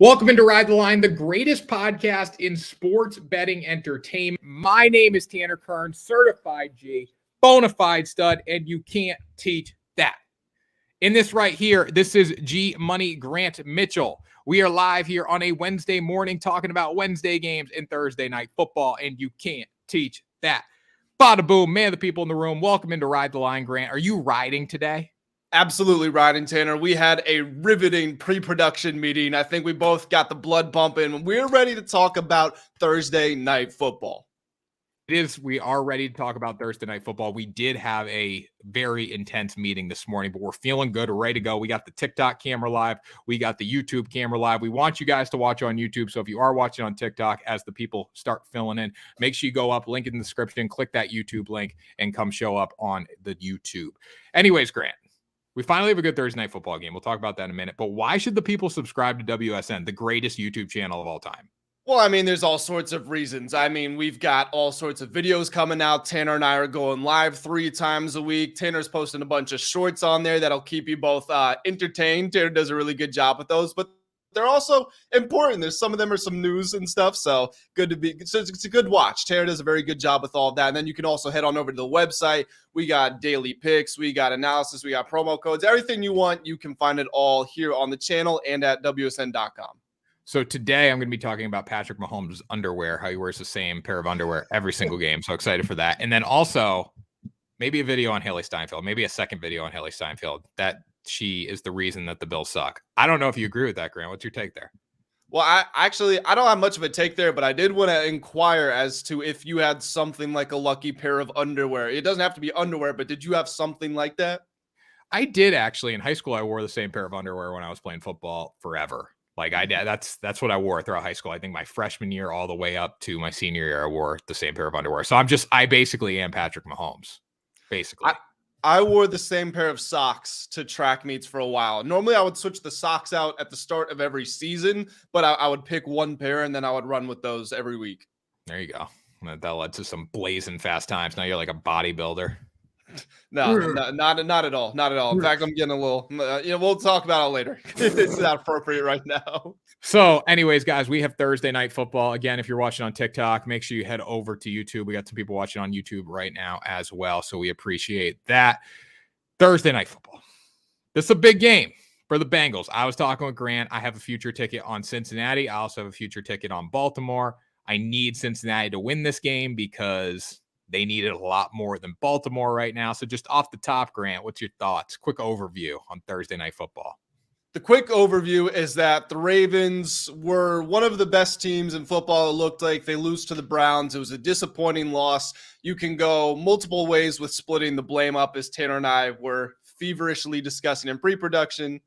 Welcome into Ride the Line, the greatest podcast in sports betting entertainment. My name is Tanner Kern, certified G, bona fide stud, and you can't teach that. In this right here, this is G Money Grant Mitchell. We are live here on a Wednesday morning talking about Wednesday games and Thursday night football, and you can't teach that. Bada boom, man, the people in the room. Welcome into Ride the Line, Grant. Are you riding today? Absolutely riding, Tanner. We had a riveting pre-production meeting. I think we both got the blood pumping. We're ready to talk about Thursday night football. We are ready to talk about Thursday night football. We did have a very intense meeting this morning, but we're feeling good. We're ready to go. We got the TikTok camera live. We got the YouTube camera live. We want you guys to watch on YouTube. So if you are watching on TikTok, as the people start filling in, make sure you go up, link in the description, click that YouTube link, and come show up on the YouTube. Anyways, Grant, we finally have a good Thursday night football game. We'll talk about that in a minute. But why should the people subscribe to WSN, the greatest YouTube channel of all time? Well, I mean, there's all sorts of reasons. I mean, we've got all sorts of videos coming out. Tanner and I are going live 3 times a week. Tanner's posting a bunch of shorts on there that'll keep you both entertained. Tanner does a really good job with those, but they're also important. There's some of them are some news and stuff, so it's a good watch. Tanner does a very good job with all of that. And then you can also head on over to the website. We got daily picks, we got analysis, we got promo codes, everything you want. You can find it all here on the channel and at WSN.com. So today I'm going to be talking about Patrick Mahomes' underwear, how he wears the same pair of underwear every single game. So excited for that. And then also maybe a video on Hailee Steinfield, maybe a second video on Hailee Steinfield, that she is the reason that the Bills suck. I don't know if you agree with that, Grant. What's your take there? Well, I don't have much of a take there, but I did want to inquire as to if you had something like a lucky pair of underwear. It doesn't have to be underwear, but did you have something like that? I did actually. In high school, I wore the same pair of underwear when I was playing football forever. Like that's what I wore throughout high school. I think my freshman year all the way up to my senior year, I wore the same pair of underwear. So I basically am Patrick Mahomes, basically. I wore the same pair of socks to track meets for a while. Normally, I would switch the socks out at the start of every season, but I would pick one pair and then I would run with those every week. There you go. That led to some blazing fast times. Now you're like a bodybuilder. No, not at all. Not at all. In fact, I'm getting a little, we'll talk about it later. It's not appropriate right now. So anyways, guys, we have Thursday night football. Again, if you're watching on TikTok, make sure you head over to YouTube. We got some people watching on YouTube right now as well. So we appreciate that. Thursday night football. This is a big game for the Bengals. I was talking with Grant. I have a future ticket on Cincinnati. I also have a future ticket on Baltimore. I need Cincinnati to win this game because they need it a lot more than Baltimore right now. So just off the top, Grant, what's your thoughts? Quick overview on Thursday night football. The quick overview is that the Ravens were one of the best teams in football. It looked like they lose to the Browns. It was a disappointing loss. You can go multiple ways with splitting the blame up, as Tanner and I were feverishly discussing in pre-production.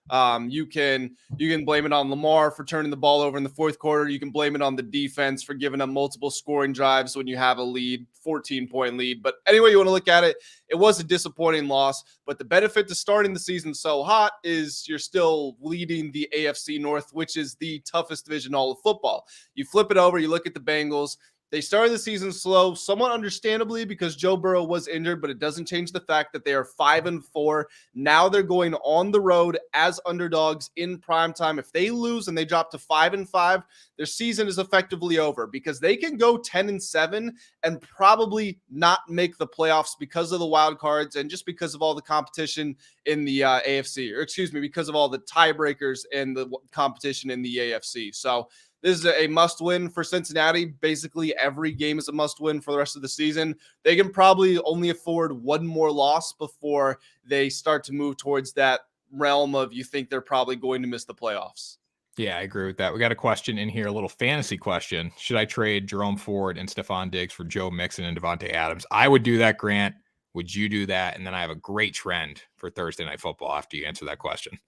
You can blame it on Lamar for turning the ball over in the fourth quarter. You can blame it on the defense for giving up multiple scoring drives when you have a lead, 14-point lead. But anyway you want to look at it, it was a disappointing loss. But the benefit to starting the season so hot is you're still leading the AFC North, which is the toughest division in all of football. You flip it over, you look at the Bengals. They started the season slow, somewhat understandably because Joe Burrow was injured, but it doesn't change the fact that they are 5-4. Now they're going on the road as underdogs in primetime. If they lose and they drop to 5-5, their season is effectively over because they can go 10-7 and probably not make the playoffs because of the wild cards and just because of all the competition in the AFC, or excuse me, because of all the tiebreakers and the competition in the AFC. So this is a must-win for Cincinnati. Basically, every game is a must-win for the rest of the season. They can probably only afford one more loss before they start to move towards that realm of you think they're probably going to miss the playoffs. Yeah, I agree with that. We got a question in here, a little fantasy question. Should I trade Jerome Ford and Stephon Diggs for Joe Mixon and Devontae Adams? I would do that, Grant. Would you do that? And then I have a great trend for Thursday night football after you answer that question.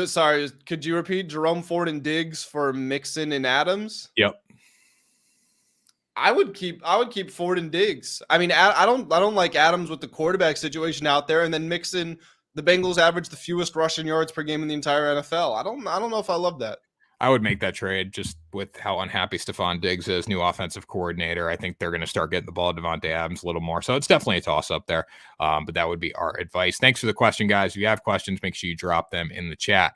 Sorry, could you repeat Jerome Ford and Diggs for Mixon and Adams? Yep. I would keep Ford and Diggs. I mean, I don't like Adams with the quarterback situation out there, and then Mixon. The Bengals average the fewest rushing yards per game in the entire NFL. I don't know if I love that. I would make that trade just with how unhappy Stephon Diggs is, new offensive coordinator. I think they're going to start getting the ball to Devontae Adams a little more. So it's definitely a toss-up there. But that would be our advice. Thanks for the question, guys. If you have questions, make sure you drop them in the chat.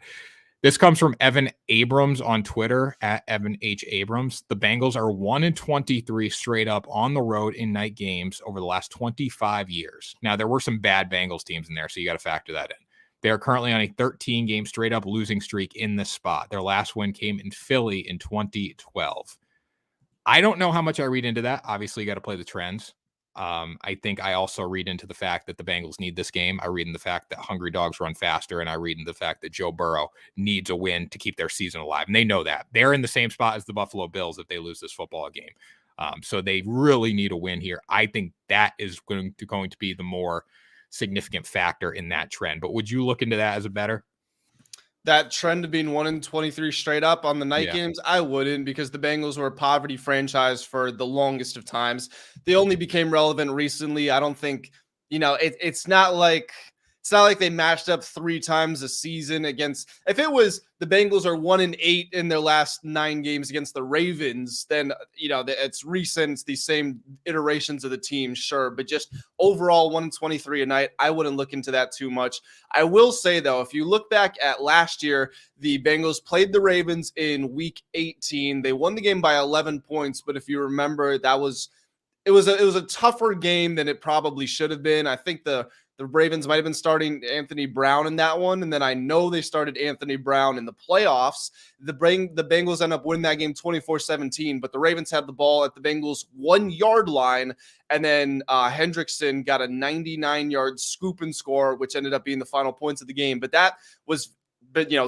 This comes from Evan Abrams on Twitter at Evan H. Abrams. The Bengals are 1-23 straight up on the road in night games over the last 25 years. Now, there were some bad Bengals teams in there, so you got to factor that in. They are currently on a 13-game straight up losing streak in this spot. Their last win came in Philly in 2012. I don't know how much I read into that. Obviously, you got to play the trends. I think I also read into the fact that the Bengals need this game. I read in the fact that hungry dogs run faster, and I read in the fact that Joe Burrow needs a win to keep their season alive. And they know that. They're in the same spot as the Buffalo Bills if they lose this football game. So they really need a win here. I think that is going to be the more significant factor in that trend. But would you look into that as a better? That trend of being 1-23 straight up on the night games, I wouldn't, because the Bengals were a poverty franchise for the longest of times. They only became relevant recently. I don't think, it's not like they matched up 3 times a season against. If it was the Bengals are 1-8 in their last 9 games against the Ravens, then it's recent. It's the same iterations of the team, sure, but just overall 1-23 a night, I wouldn't look into that too much. I will say though, if you look back at last year, the Bengals played the Ravens in Week 18. They won the game by 11 points, but if you remember, it was a tougher game than it probably should have been. I think the Ravens might have been starting Anthony Brown in that one, and then I know they started Anthony Brown in the playoffs. The Bengals end up winning that game 24-17, but the Ravens had the ball at the Bengals 1-yard line, and then Hendrickson got a 99-yard scoop and score, which ended up being the final points of the game. But that was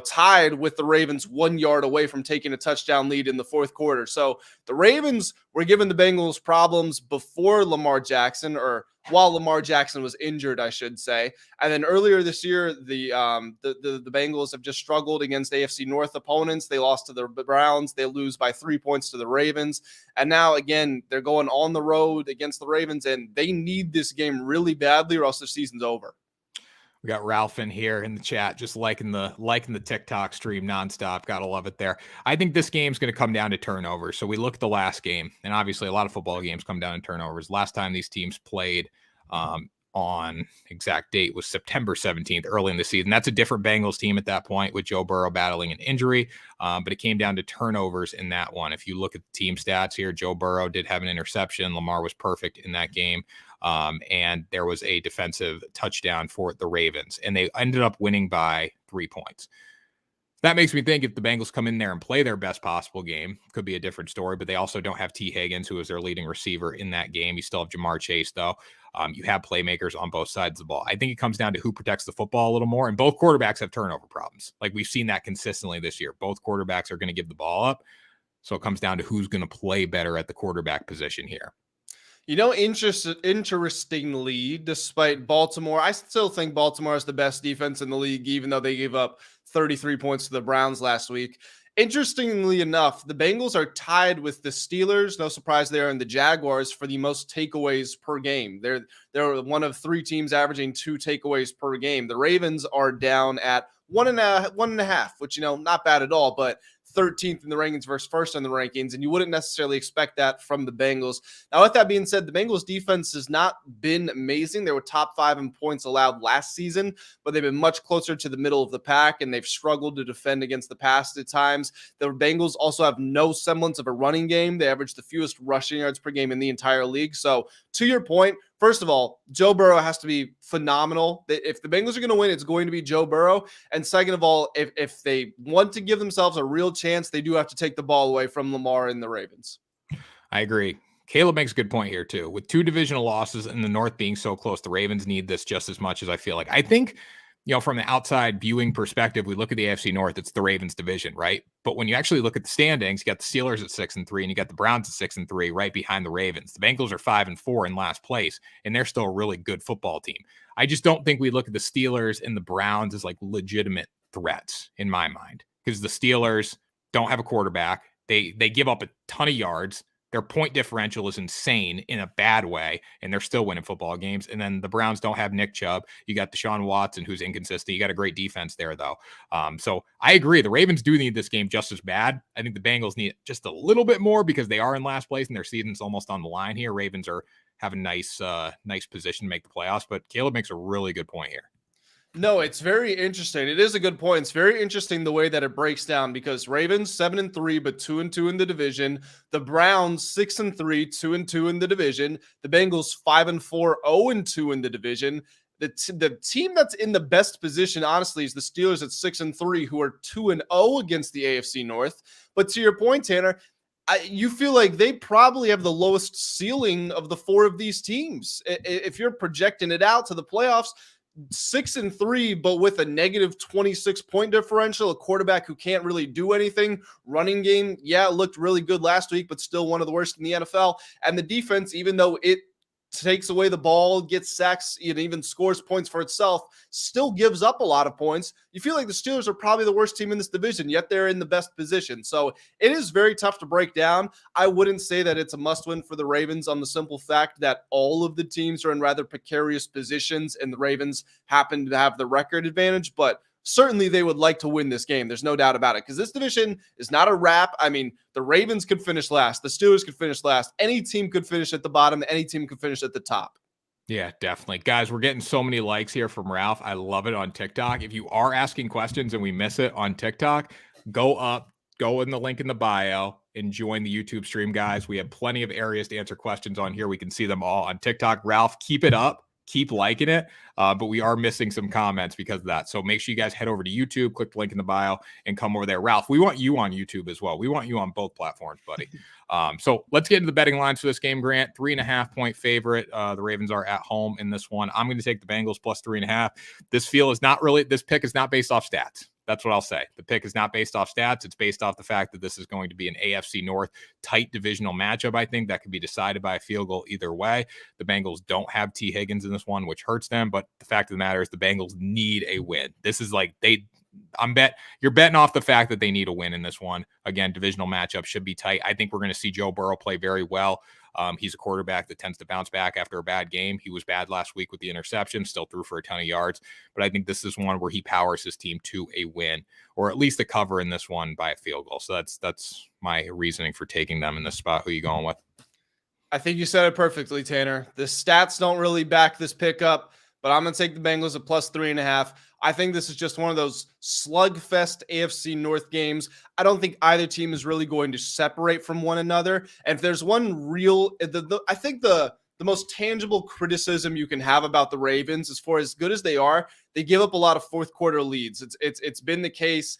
tied with the Ravens 1 yard away from taking a touchdown lead in the fourth quarter. So the Ravens were giving the Bengals problems before Lamar Jackson, or while Lamar Jackson was injured, I should say. And then earlier this year, the Bengals have just struggled against AFC North opponents. They lost to the Browns. They lose by 3 points to the Ravens. And now, again, they're going on the road against the Ravens, and they need this game really badly or else the season's over. We got Ralph in here in the chat, just liking the TikTok stream nonstop. Gotta love it there. I think this game's going to come down to turnovers. So we look at the last game, and obviously a lot of football games come down to turnovers. Last time these teams played on exact date was September 17th, early in the season. That's a different Bengals team at that point with Joe Burrow battling an injury, but it came down to turnovers in that one. If you look at the team stats here, Joe Burrow did have an interception. Lamar was perfect in that game. And there was a defensive touchdown for the Ravens, and they ended up winning by 3 points. That makes me think if the Bengals come in there and play their best possible game, could be a different story, but they also don't have T. Higgins, who is their leading receiver in that game. You still have Jamar Chase, though. You have playmakers on both sides of the ball. I think it comes down to who protects the football a little more, and both quarterbacks have turnover problems. Like we've seen that consistently this year. Both quarterbacks are going to give the ball up, so it comes down to who's going to play better at the quarterback position here. Interestingly, despite Baltimore, I still think Baltimore is the best defense in the league, even though they gave up 33 points to the Browns last week. Interestingly enough, the Bengals are tied with the Steelers, no surprise there, and the Jaguars for the most takeaways per game. They're one of 3 teams averaging 2 takeaways per game. The Ravens are down at 1.5, which, not bad at all, but 13th in the rankings versus first in the rankings, and you wouldn't necessarily expect that from the Bengals. Now, with that being said, the Bengals defense has not been amazing. They were top 5 in points allowed last season, but they've been much closer to the middle of the pack, and they've struggled to defend against the pass at times. The Bengals also have no semblance of a running game. They average the fewest rushing yards per game in the entire league. So, to your point, first of all, Joe Burrow has to be phenomenal. If the Bengals are going to win, it's going to be Joe Burrow. And second of all, if they want to give themselves a real chance, they do have to take the ball away from Lamar and the Ravens. I agree. Caleb makes a good point here, too. With 2 divisional losses in the North being so close, the Ravens need this just as much as I feel like. I think, from the outside viewing perspective, we look at the AFC North, it's the Ravens division, right? But when you actually look at the standings, you got the Steelers at 6-3, and you got the Browns at 6-3, right behind the Ravens. The Bengals are 5-4 in last place, and they're still a really good football team. I just don't think we look at the Steelers and the Browns as like legitimate threats in my mind, because the Steelers don't have a quarterback. They give up a ton of yards. Their point differential is insane in a bad way, and they're still winning football games. And then the Browns don't have Nick Chubb. You got Deshaun Watson, who's inconsistent. You got a great defense there, though. So I agree. The Ravens do need this game just as bad. I think the Bengals need it just a little bit more because they are in last place and their season's almost on the line here. Ravens have a nice position to make the playoffs, but Caleb makes a really good point here. No, it's very interesting. It is a good point. It's very interesting the way that it breaks down because Ravens 7-3, but 2-2 in the division. The Browns 6-3, 2-2 in the division. The Bengals 5-4, 0-2 in the division. The team that's in the best position, honestly, is the Steelers at 6-3, who are 2-0 against the AFC North. But to your point, Tanner, you feel like they probably have the lowest ceiling of the four of these teams. If you're projecting it out to the playoffs, 6-3, but with a negative 26 point differential, a quarterback who can't really do anything. Running game, yeah, it looked really good last week, but still one of the worst in the NFL. And the defense, even though it takes away the ball, gets sacks, and even scores points for itself, still gives up a lot of points. You feel like the Steelers are probably the worst team in this division, yet they're in the best position. So it is very tough to break down. I wouldn't say that it's a must-win for the Ravens on the simple fact that all of the teams are in rather precarious positions and the Ravens happen to have the record advantage, but certainly they would like to win this game. There's no doubt about it because this division is not a wrap. I mean, the Ravens could finish last. The Steelers could finish last. Any team could finish at the bottom. Any team could finish at the top. Yeah, definitely. Guys, we're getting so many likes here from Ralph. I love it on TikTok. If you are asking questions and we miss it on TikTok, go in the link in the bio and join the YouTube stream, guys. We have plenty of areas to answer questions on here. We can see them all on TikTok. Ralph, keep it up. Keep liking it, but we are missing some comments because of that. So make sure you guys head over to YouTube, click the link in the bio, and come over there. Ralph, we want you on YouTube as well. We want you on both platforms, buddy. So let's get into the betting lines for this game, Grant. 3.5 point favorite. The Ravens are at home in this one. I'm going to take the Bengals plus 3.5. This pick is not based off stats. That's what I'll say. The pick is not based off stats. It's based off the fact that this is going to be an AFC North tight divisional matchup, I think, that could be decided by a field goal either way. The Bengals don't have T. Higgins in this one, which hurts them, but the fact of the matter is the Bengals need a win. This is like you're betting off the fact that they need a win in this one. Again, divisional matchup should be tight. I think we're going to see Joe Burrow play very well. He's a quarterback that tends to bounce back after a bad game. He was bad last week with the interception, still threw for a ton of yards, but I think this is one where he powers his team to a win, or at least a cover in this one by a field goal. So that's my reasoning for taking them in this spot. Who are you going with? I think you said it perfectly, Tanner. The stats don't really back this pick up, but I'm going to take the Bengals at plus 3.5. I think this is just one of those slugfest AFC North games. I don't think either team is really going to separate from one another. And if there's one real, I think the most tangible criticism you can have about the Ravens, as far as good as they are, they give up a lot of fourth quarter leads. It's been the case.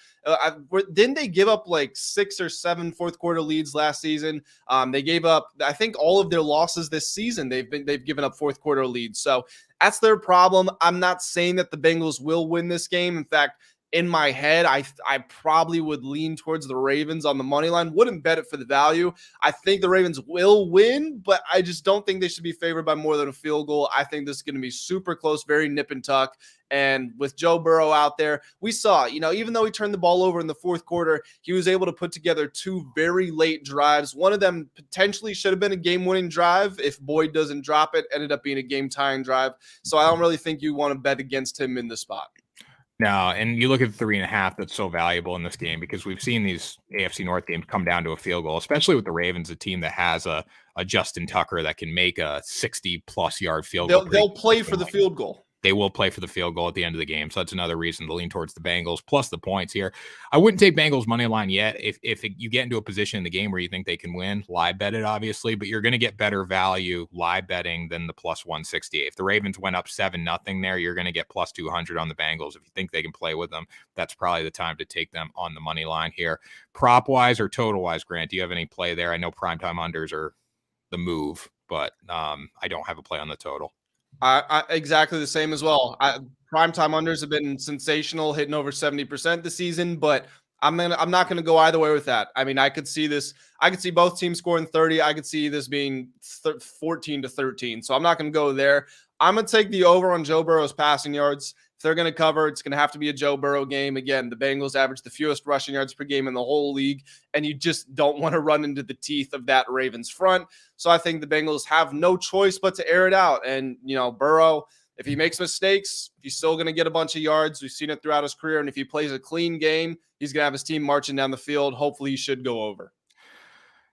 Didn't they give up like 6 or 7 fourth quarter leads last season? They gave up, I think, all of their losses this season. They've given up fourth quarter leads. So that's their problem. I'm not saying that the Bengals will win this game. In fact, in my head, I probably would lean towards the Ravens on the money line. Wouldn't bet it for the value. I think the Ravens will win, but I just don't think they should be favored by more than a field goal. I think this is going to be super close, very nip and tuck. And with Joe Burrow out there, we saw, even though he turned the ball over in the fourth quarter, he was able to put together 2 very late drives. One of them potentially should have been a game-winning drive. If Boyd doesn't drop it, ended up being a game-tying drive. So I don't really think you want to bet against him in this spot. No, and you look at the 3.5, that's so valuable in this game because we've seen these AFC North games come down to a field goal, especially with the Ravens, a team that has a Justin Tucker that can make a 60-plus yard field goal. They'll play for the field goal. They will play for the field goal at the end of the game. So that's another reason to lean towards the Bengals, plus the points here. I wouldn't take Bengals money line yet. If you get into a position in the game where you think they can win, live bet it, obviously, but you're going to get better value live betting than the plus 168. If the Ravens went up 7-0 there, you're going to get plus 200 on the Bengals. If you think they can play with them, that's probably the time to take them on the money line here. Prop-wise or total-wise, Grant, do you have any play there? I know primetime unders are the move, but I don't have a play on the total. I exactly the same as well. Primetime unders have been sensational, hitting over 70% this season, but I'm not gonna go either way with that. I mean, I could see this. I could see both teams scoring 30. I could see this being 14-13. So I'm not gonna go there. I'm gonna take the over on Joe Burrow's passing yards. If they're going to cover, it's going to have to be a Joe Burrow game. Again, the Bengals average the fewest rushing yards per game in the whole league, and you just don't want to run into the teeth of that Ravens front. So I think the Bengals have no choice but to air it out. And, Burrow, if he makes mistakes, he's still going to get a bunch of yards. We've seen it throughout his career. And if he plays a clean game, he's going to have his team marching down the field. Hopefully he should go over.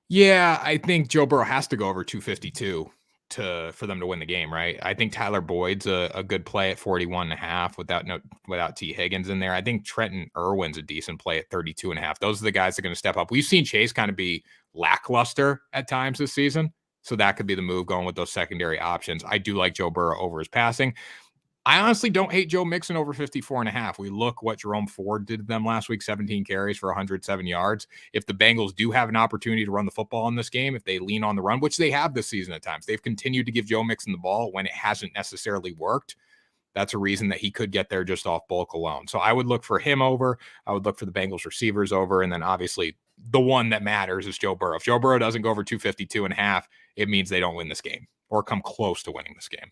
Yeah, I think Joe Burrow has to go over 252 for them to win the game, right? I think Tyler Boyd's a good play at 41.5 without T. Higgins in there. I think Trenton Irwin's a decent play at 32.5. Those are the guys that are going to step up. We've seen Chase kind of be lackluster at times this season, so that could be the move going with those secondary options. I do like Joe Burrow over his passing. I honestly don't hate Joe Mixon over 54.5. We look what Jerome Ford did to them last week, 17 carries for 107 yards. If the Bengals do have an opportunity to run the football in this game, if they lean on the run, which they have this season at times, they've continued to give Joe Mixon the ball when it hasn't necessarily worked. That's a reason that he could get there just off bulk alone. So I would look for him over. I would look for the Bengals receivers over. And then obviously the one that matters is Joe Burrow. If Joe Burrow doesn't go over 252.5, it means they don't win this game or come close to winning this game.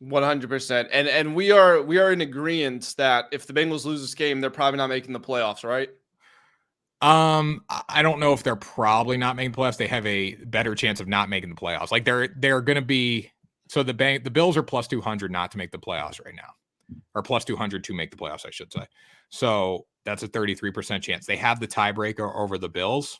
100%. And we are in agreement that if the Bengals lose this game, they're probably not making the playoffs, right? I don't know if they're probably not making the playoffs. They have a better chance of not making the playoffs. Like they're going to be. So the Bills are plus 200 not to make the playoffs right now, or plus 200 to make the playoffs, I should say. So that's a 33% chance. They have the tiebreaker over the Bills.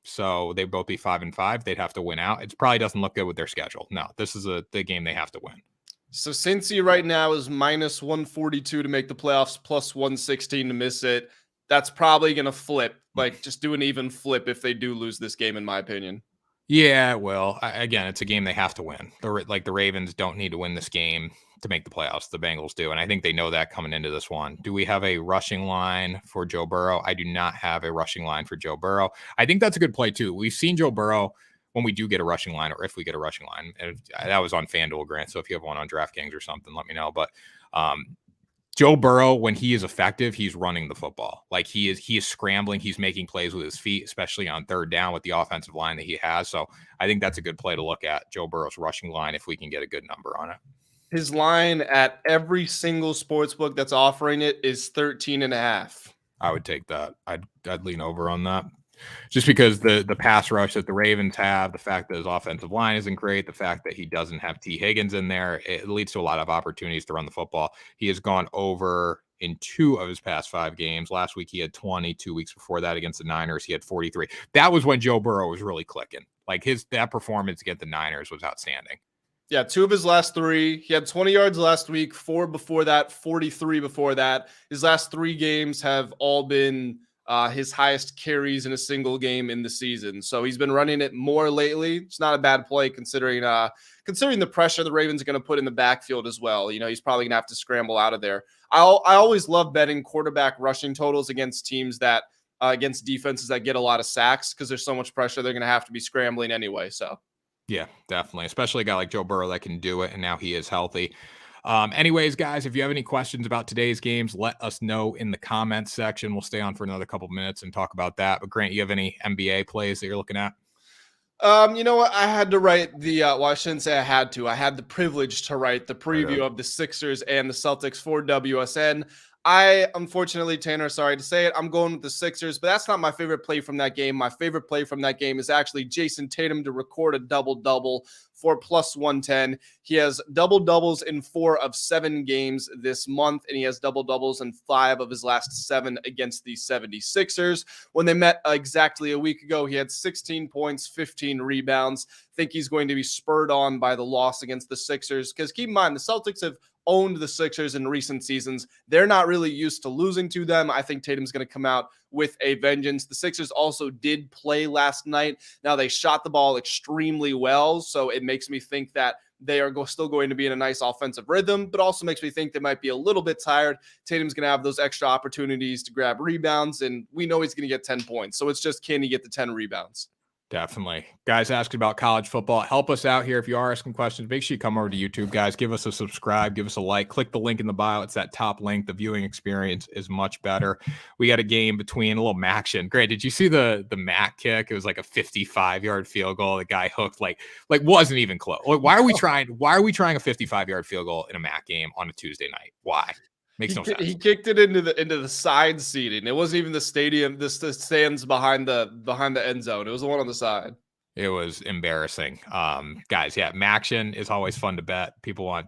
So they both be 5-5. They'd have to win out. It probably doesn't look good with their schedule. No, this is the game they have to win. So Cincy right now is minus 142 to make the playoffs, plus 116 to miss it. That's probably going to flip, like just do an even flip if they do lose this game, in my opinion. Yeah, well, again, it's a game they have to win. The Ravens don't need to win this game to make the playoffs. The Bengals do, and I think they know that coming into this one. Do we have a rushing line for Joe Burrow? I do not have a rushing line for Joe Burrow. I think that's a good play, too. We've seen Joe Burrow when we do get a rushing line, or if we get a rushing line. And that was on FanDuel, Grant, so if you have one on DraftKings or something, let me know. But Joe Burrow, when he is effective, he's running the football. Like he is scrambling. He's making plays with his feet, especially on third down with the offensive line that he has. So I think that's a good play to look at, Joe Burrow's rushing line, if we can get a good number on it. His line at every single sportsbook that's offering it is 13.5. I would take that. I'd lean over on that. Just because the pass rush that the Ravens have, the fact that his offensive line isn't great, the fact that he doesn't have T. Higgins in there, it leads to a lot of opportunities to run the football. He has gone over in 2 of his past 5 games. Last week, he had 20. 2 weeks before that against the Niners, he had 43. That was when Joe Burrow was really clicking. Like that performance against the Niners was outstanding. Yeah, 2 of his last 3. He had 20 yards last week, 4 before that, 43 before that. His last 3 games have all been his highest carries in a single game in the season. So he's been running it more lately. It's not a bad play considering the pressure the Ravens are going to put in the backfield as well. You know, he's probably going to have to scramble out of there. I always love betting quarterback rushing totals against teams that against defenses that get a lot of sacks because there's so much pressure they're going to have to be scrambling anyway. So yeah, definitely. Especially a guy like Joe Burrow that can do it, and now he is healthy. Anyways, guys, if you have any questions about today's games, let us know in the comments section. We'll stay on for another couple minutes and talk about that. But Grant, you have any NBA plays that you're looking at? You know what? I had to write well, I shouldn't say I had to. I had the privilege to write the preview of the Sixers and the Celtics for WSN. Unfortunately, Tanner, sorry to say it, I'm going with the Sixers, but that's not my favorite play from that game. My favorite play from that game is actually Jason Tatum to record a double-double for plus 110. He has double-doubles in 4 of 7 games this month, and he has double-doubles in 5 of his last 7 against the 76ers. When they met exactly a week ago, he had 16 points, 15 rebounds. I think he's going to be spurred on by the loss against the Sixers, because keep in mind, the Celtics have owned the Sixers in recent seasons. They're not really used to losing to them. I think Tatum's going to come out with a vengeance. The Sixers also did play last night. Now, they shot the ball extremely well, so it makes me think that they are still going to be in a nice offensive rhythm, but also makes me think they might be a little bit tired. Tatum's going to have those extra opportunities to grab rebounds, and we know he's going to get 10 points. So it's just, can he get the 10 rebounds? Definitely. Guys asking about college football. Help us out here. If you are asking questions, make sure you come over to YouTube, guys. Give us a subscribe. Give us a like. Click the link in the bio. It's that top link. The viewing experience is much better. We got a game between a little action. Great. Did you see the Mac kick? It was like a 55-yard field goal. The guy hooked like wasn't even close. Why are we trying a 55-yard field goal in a Mac game on a Tuesday night? Why? Makes no sense. He kicked it into the side seating. It wasn't even the stadium, the stands behind the end zone. It was the one on the side. It was embarrassing. Guys, yeah, Maction is always fun to bet.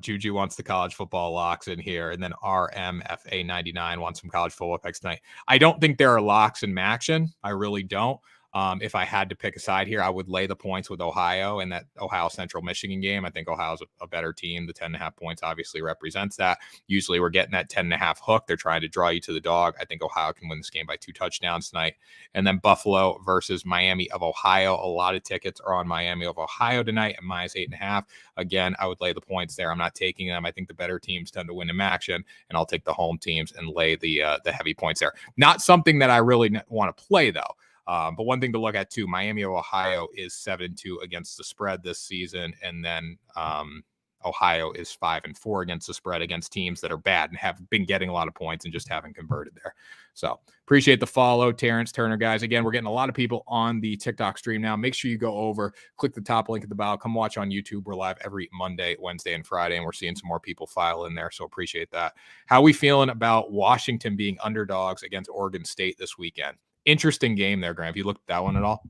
Juju wants the college football locks in here, and then RMFA99 wants some college football picks tonight. I don't think there are locks in Maction. I really don't. If I had to pick a side here, I would lay the points with Ohio in that Ohio Central Michigan game. I think Ohio's a better team. The 10.5 points obviously represents that. Usually we're getting that 10.5 hook. They're trying to draw you to the dog. I think Ohio can win this game by 2 touchdowns tonight. And then Buffalo versus Miami of Ohio. A lot of tickets are on Miami of Ohio tonight at -8.5. Again, I would lay the points there. I'm not taking them. I think the better teams tend to win in action, and I'll take the home teams and lay the heavy points there. Not something that I really want to play though. But one thing to look at too, Miami of Ohio is 7-2 against the spread this season. And then Ohio is 5-4 against the spread against teams that are bad and have been getting a lot of points and just haven't converted there. So appreciate the follow, Terrence Turner, guys. Again, we're getting a lot of people on the TikTok stream now. Make sure you go over, click the top link at the bio, come watch on YouTube. We're live every Monday, Wednesday, and Friday, and we're seeing some more people file in there. So appreciate that. How are we feeling about Washington being underdogs against Oregon State this weekend? Interesting game there, Graham. Have you looked at that one at all?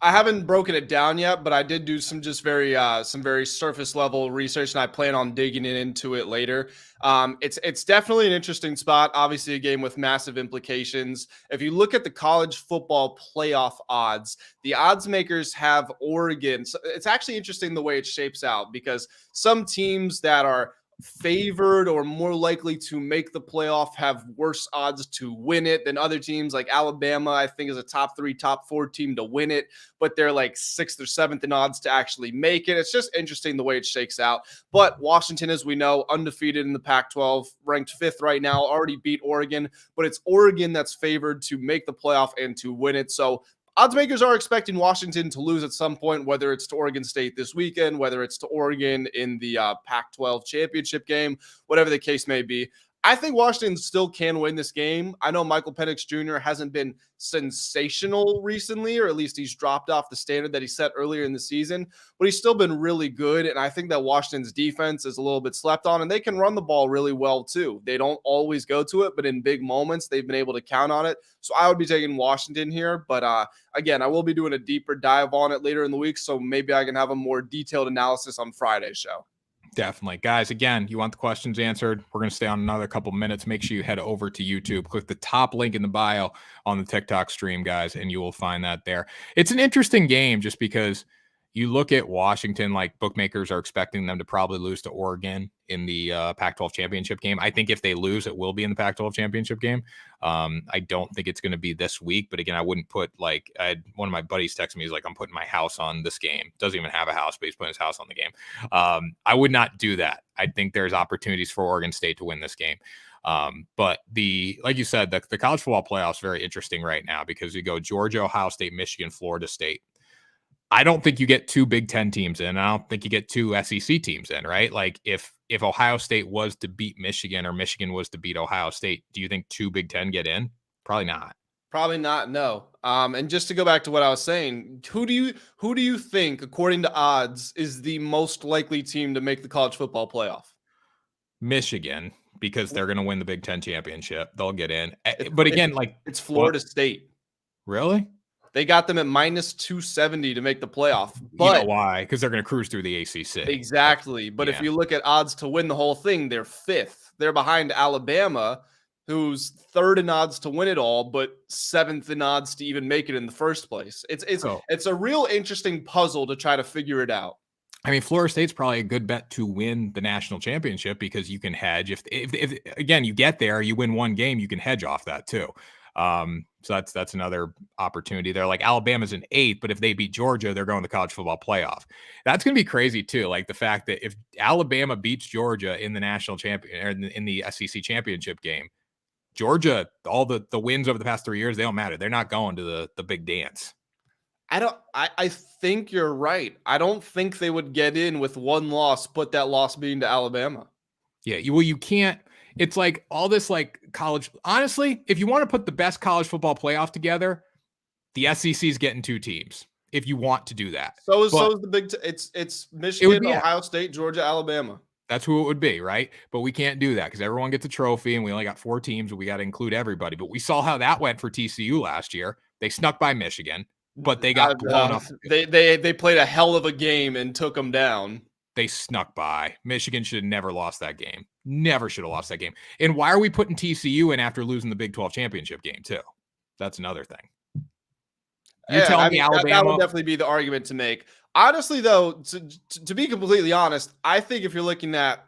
I haven't broken it down yet, but I did do some very surface level research, and I plan on digging into it later. It's definitely an interesting spot. Obviously, a game with massive implications. If you look at the college football playoff odds, the odds makers have Oregon. So it's actually interesting the way it shapes out, because some teams that are favored or more likely to make the playoff have worse odds to win it than other teams. Like Alabama, I think, is a top 3, top 4 team to win it, but they're like 6th or 7th in odds to actually make it. It's just interesting the way it shakes out. But Washington, as we know, undefeated in the Pac-12, ranked 5th right now, already beat Oregon, but it's Oregon that's favored to make the playoff and to win it. So odds makers are expecting Washington to lose at some point, whether it's to Oregon State this weekend, whether it's to Oregon in the Pac-12 championship game, whatever the case may be. I think Washington still can win this game. I know Michael Penix Jr. hasn't been sensational recently, or at least he's dropped off the standard that he set earlier in the season, but he's still been really good. And I think that Washington's defense is a little bit slept on, and they can run the ball really well too. They don't always go to it, but in big moments, they've been able to count on it. So I would be taking Washington here. But again, I will be doing a deeper dive on it later in the week, so maybe I can have a more detailed analysis on Friday's show. Definitely. Guys, again, you want the questions answered? We're going to stay on another couple minutes. Make sure you head over to YouTube. Click the top link in the bio on the TikTok stream, guys, and you will find that there. It's an interesting game just because you look at Washington, like bookmakers are expecting them to probably lose to Oregon in the Pac-12 championship game. I think if they lose, it will be in the Pac-12 championship game. I don't think it's going to be this week, but again, I wouldn't put like, I had one of my buddies text me. He's like, I'm putting my house on this game. Doesn't even have a house, but he's putting his house on the game. I would not do that. I think there's opportunities for Oregon State to win this game. But like you said, the college football playoffs very interesting right now because you go Georgia, Ohio State, Michigan, Florida State. I don't think you get 2 Big Ten teams in. I don't think you get 2 SEC teams in, right? Like if Ohio State was to beat Michigan or Michigan was to beat Ohio State, do you think 2 Big Ten get in? Probably not. Probably not, no. And just to go back to what I was saying, who do you think, according to odds, is the most likely team to make the college football playoff? Michigan, because they're going to win the Big Ten championship. They'll get in. But again, it's Florida State. Really? They got them at -270 to make the playoff. But you know why? Because they're going to cruise through the ACC. Exactly. But if you look at odds to win the whole thing, they're 5th. They're behind Alabama, who's 3rd in odds to win it all, but 7th in odds to even make it in the first place. It's a real interesting puzzle to try to figure it out. I mean, Florida State's probably a good bet to win the national championship because you can hedge. If again, you get there, you win one game, you can hedge off that too. So that's another opportunity there. Like Alabama's an 8th, but if they beat Georgia, they're going to the college football playoff. That's going to be crazy too. Like the fact that if Alabama beats Georgia in the national champion or in the SEC championship game, Georgia, all the wins over the past 3 years, they don't matter. They're not going to the big dance. I think you're right. I don't think they would get in with one loss, but that loss being to Alabama. Yeah, you can't. It's like all this like college. Honestly, if you want to put the best college football playoff together, the SEC is getting 2 teams. If you want to do that, so is the Big. It's Michigan, Ohio State, Georgia, Alabama. That's who it would be, right? But we can't do that because everyone gets a trophy, and we only got 4 teams, and we got to include everybody. But we saw how that went for TCU last year. They snuck by Michigan, but they got blown up. They played a hell of a game and took them down. They snuck by. Michigan should have never lost that game. Never should have lost that game. And why are we putting TCU in after losing the Big 12 championship game too? That's another thing. You're Yeah, telling I me mean, that would Alabama? definitely be the argument to make. Honestly, though, to be completely honest, I think if you're looking at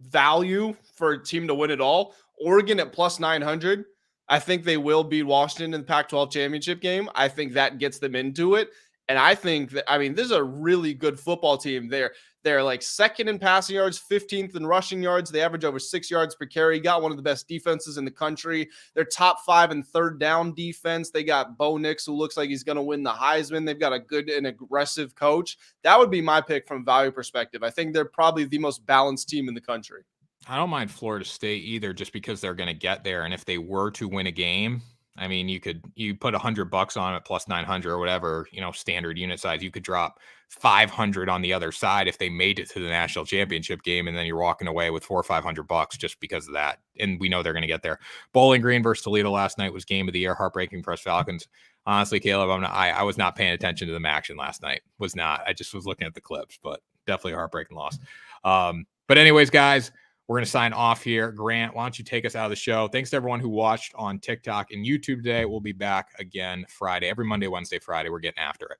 value for a team to win it all, Oregon at plus 900, I think they will beat Washington in the Pac-12 championship game. I think that gets them into it. And I think that, I mean, this is a really good football team. They're like second in passing yards, 15th in rushing yards. They average over 6 yards per carry. Got one of the best defenses in the country. They're top 5 in third down defense. They got Bo Nix, who looks like he's going to win the Heisman. They've got a good and aggressive coach. That would be my pick from value perspective. I think they're probably the most balanced team in the country. I don't mind Florida State either, just because they're going to get there. And if they were to win a game, I mean, you put $100 on it plus 900 or whatever, standard unit size. You could drop 500 on the other side if they made it to the national championship game, and then you're walking away with $400 or $500 just because of that. And we know they're going to get there. Bowling Green versus Toledo last night was game of the year, heartbreaking for us Falcons. Honestly, Caleb, I was not paying attention to the action last night. Was not. I just was looking at the clips, but definitely a heartbreaking loss. But anyways, guys. We're going to sign off here. Grant, why don't you take us out of the show? Thanks to everyone who watched on TikTok and YouTube today. We'll be back again Friday. Every Monday, Wednesday, Friday. We're getting after it.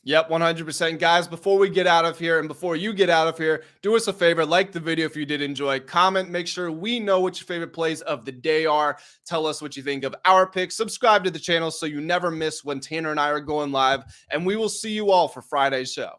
Yep, 100%. Guys, before we get out of here and before you get out of here, do us a favor. Like the video if you did enjoy. Comment. Make sure we know what your favorite plays of the day are. Tell us what you think of our picks. Subscribe to the channel so you never miss when Tanner and I are going live. And we will see you all for Friday's show.